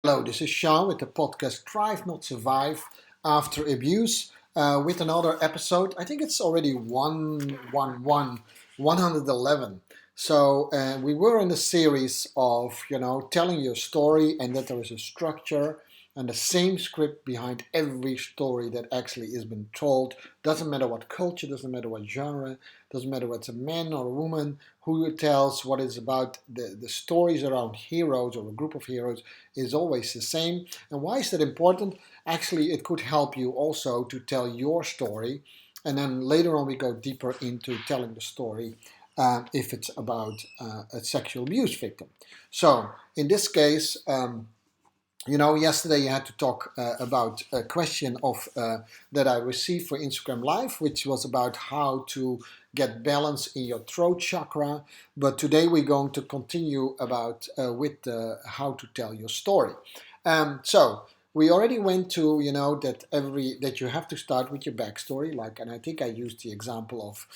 Hello, this is Sean with the podcast Thrive Not Survive After Abuse with another episode. I think it's already 111. So we were in the series of, telling your story and that there is a structure and the same script behind every story that actually is been told. Doesn't matter what culture, doesn't matter what genre, doesn't matter whether it's a man or a woman who tells what is about the stories around heroes or a group of heroes is always the same. And why is that important? Actually, it could help you also to tell your story. And then later on, we go deeper into telling the story if it's about a sexual abuse victim. So, in this case, yesterday you had to talk about a question of that I received for Instagram Live, which was about how to get balance in your throat chakra. But today we're going to continue about with how to tell your story. So we already went to that you have to start with your backstory, and I think I used the example of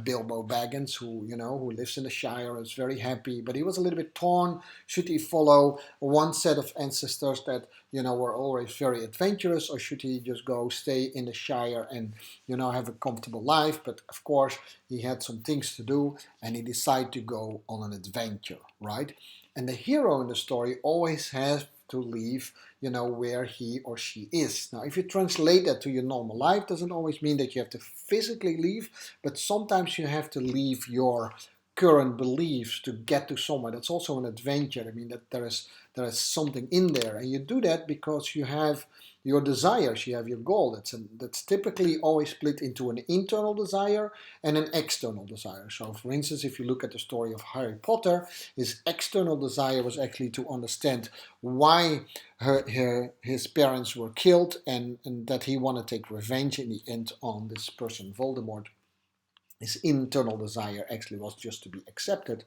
Bilbo Baggins, who lives in the Shire and is very happy, but he was a little bit torn. Should he follow one set of ancestors that were always very adventurous, or should he just go stay in the Shire and have a comfortable life? But of course, he had some things to do, and he decided to go on an adventure, right? And the hero in the story always has to leave where he or she is. Now, if you translate that to your normal life, doesn't always mean that you have to physically leave, but sometimes you have to leave your current beliefs to get to somewhere. That's also an adventure. I mean, that there is something in there, and you do that because you have your desires, you have your goal. That's typically always split into an internal desire and an external desire. So, for instance, if you look at the story of Harry Potter, his external desire was actually to understand why his parents were killed, and that he wanted to take revenge in the end on this person, Voldemort. His internal desire actually was just to be accepted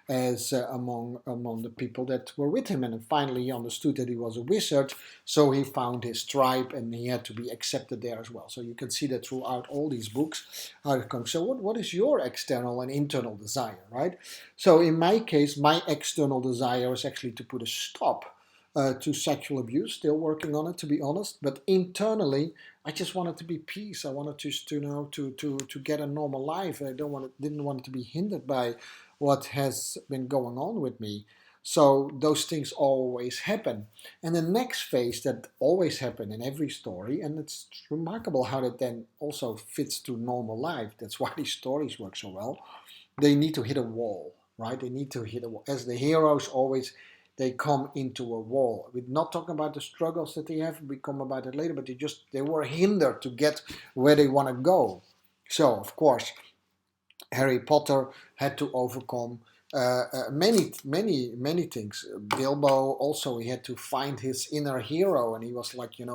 as among the people that were with him. And finally, he understood that he was a wizard, so he found his tribe, and he had to be accepted there as well. So you can see that throughout all these books how it comes. So what is your external and internal desire, right? So in my case, my external desire is actually to put a stop to sexual abuse. Still working on it, to be honest. But internally, I just wanted to be peace. I wanted just to get a normal life. I didn't want it to be hindered by what has been going on with me. So those things always happen. And the next phase that always happen in every story, and it's remarkable how that then also fits to normal life. That's why these stories work so well. They need to hit a wall, right? They need to hit a wall. As the heroes always they come into a wall. We're not talking about the struggles that they have. We come about it later, but they were hindered to get where they want to go. So of course, Harry Potter had to overcome many things. Bilbo also, he had to find his inner hero, and he was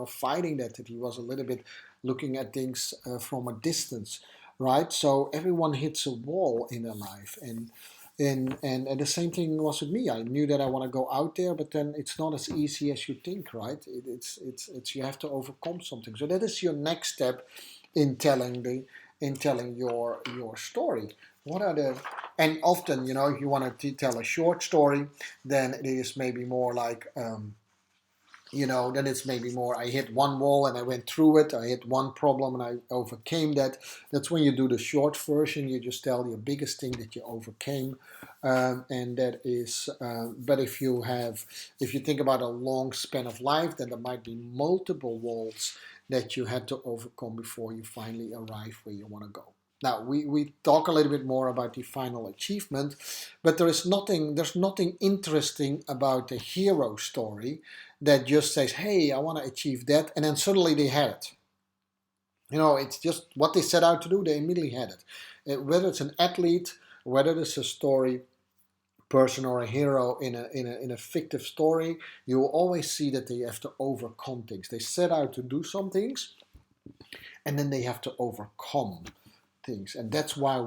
fighting that he was a little bit looking at things from a distance, right? So everyone hits a wall in their life, and the same thing was with me. I knew that I want to go out there, but then it's not as easy as you think, right? It's you have to overcome something. So that is your next step in telling your story. What are the and often if you want to tell a short story, then it is maybe more like then it's maybe more I hit one wall and I went through it. I hit one problem and I overcame that. That's when you do the short version. You just tell your biggest thing that you overcame, and that is. But if you think about a long span of life, then there might be multiple walls that you had to overcome before you finally arrive where you want to go. Now we talk a little bit more about the final achievement, but there's nothing interesting about the hero story that just says, hey, I want to achieve that, and then suddenly they had it. It's just what they set out to do, they immediately had it. Whether it's an athlete, whether it's a story person or a hero in a fictive story, you will always see that they have to overcome things. They set out to do some things, and then they have to overcome things. And that's why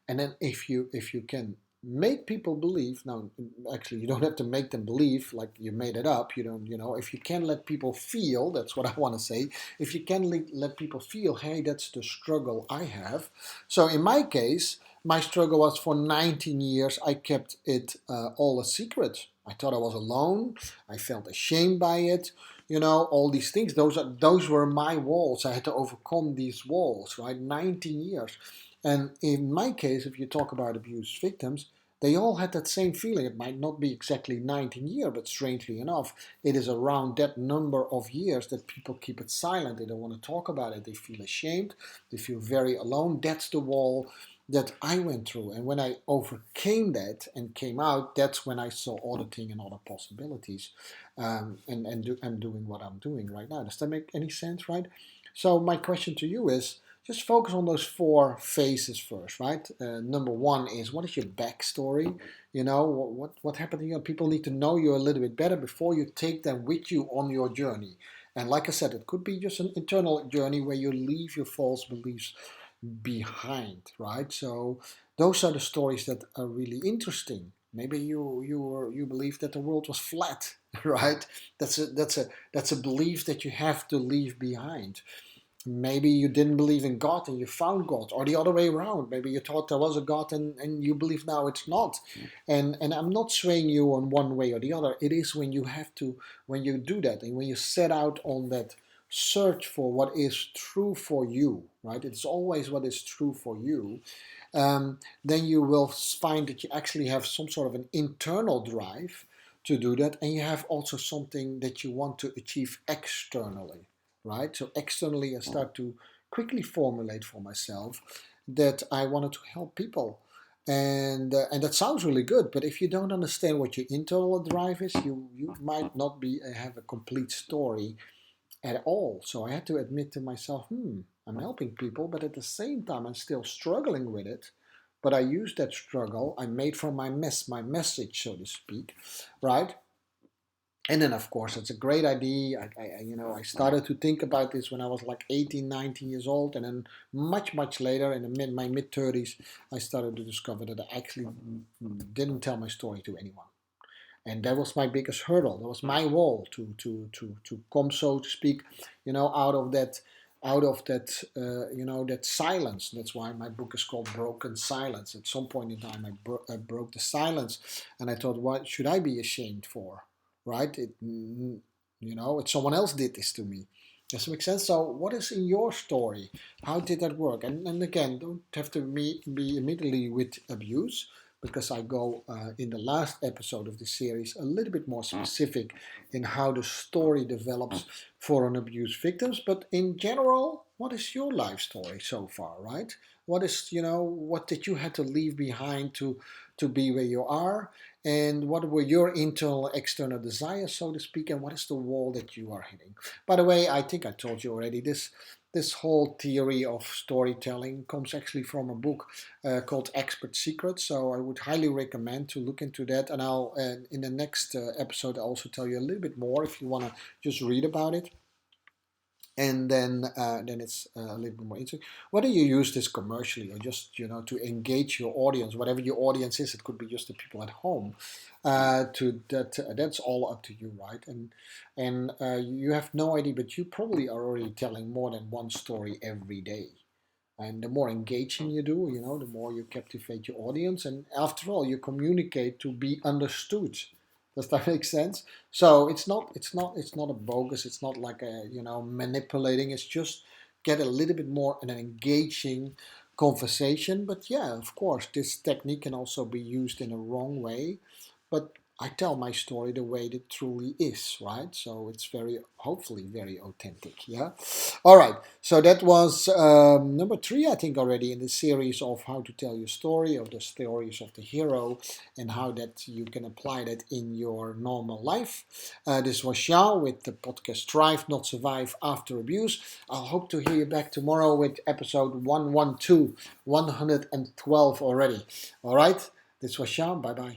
and then if you can make people believe. Now actually you don't have to make them believe like you made it up. You don't, if you can let people feel, that's what I want to say. If you can let people feel, hey, that's the struggle I have. So in my case, my struggle was for 19 years, I kept it all a secret. I thought I was alone. I felt ashamed by it. All these things. Those were my walls. I had to overcome these walls, right? 19 years. And in my case, if you talk about abuse victims, they all had that same feeling. It might not be exactly 19 years, but strangely enough, it is around that number of years that people keep it silent. They don't want to talk about it. They feel ashamed. They feel very alone. That's the wall that I went through. And when I overcame that and came out, that's when I saw auditing and other possibilities. I'm doing what I'm doing right now. Does that make any sense, right? So my question to you is, just focus on those four phases first, right? Number one is, what is your backstory? What happened to you? People need to know you a little bit better before you take them with you on your journey. And like I said, it could be just an internal journey where you leave your false beliefs behind, right? So those are the stories that are really interesting. Maybe you believe that the world was flat, right? That's a belief that you have to leave behind. Maybe you didn't believe in God and you found God, or the other way around. Maybe you thought there was a God and you believe now it's not. And I'm not swaying you on one way or the other. It is when you do that and when you set out on that search for what is true for you, right? It's always what is true for you. Then you will find that you actually have some sort of an internal drive to do that, and you have also something that you want to achieve externally, right? So externally, I start to quickly formulate for myself that I wanted to help people, and that sounds really good. But if you don't understand what your internal drive is, you might not have a complete story at all. So I had to admit to myself, I'm helping people, but at the same time, I'm still struggling with it. But I use that struggle I made from my message, so to speak, right? And then, of course, it's a great idea. I started to think about this when I was like 18, 19 years old. And then much later, in my mid-30s, I started to discover that I actually didn't tell my story to anyone. And that was my biggest hurdle. That was my wall to come, so to speak, out of that that silence. That's why my book is called Broken Silence. At some point in time, I broke the silence, and I thought, what should I be ashamed for? Right? It's someone else did this to me. Does that make sense? So, what is in your story? How did that work? And again, don't have to be immediately with abuse, because I go in the last episode of this series a little bit more specific in how the story develops for an abuse victims. But in general, what is your life story so far, right? What did you have to leave behind to be where you are? And what were your internal, external desires, so to speak? And what is the wall that you are hitting? By the way, I think I told you already, this whole theory of storytelling comes actually from a book called Expert Secrets. So I would highly recommend to look into that. And I'll in the next episode, I'll also tell you a little bit more if you want to just read about it. And then it's a little bit more interesting. Whether you use this commercially or just to engage your audience, whatever your audience is, it could be just the people at home. That's all up to you, right? And you have no idea, but you probably are already telling more than one story every day. And the more engaging you do, the more you captivate your audience. And after all, you communicate to be understood. Does that make sense? So it's not a bogus. It's not like a manipulating. It's just get a little bit more an engaging conversation. But yeah, of course, this technique can also be used in a wrong way. But I tell my story the way it truly is, right? So it's hopefully very authentic. Yeah. All right. So that was number 3, I think, already in the series of how to tell your story, of the stories of the hero, and how that you can apply that in your normal life. This was Xiao with the podcast Thrive, Not Survive After Abuse. I'll hope to hear you back tomorrow with episode 112, 112 already. All right. This was Xiao. Bye bye.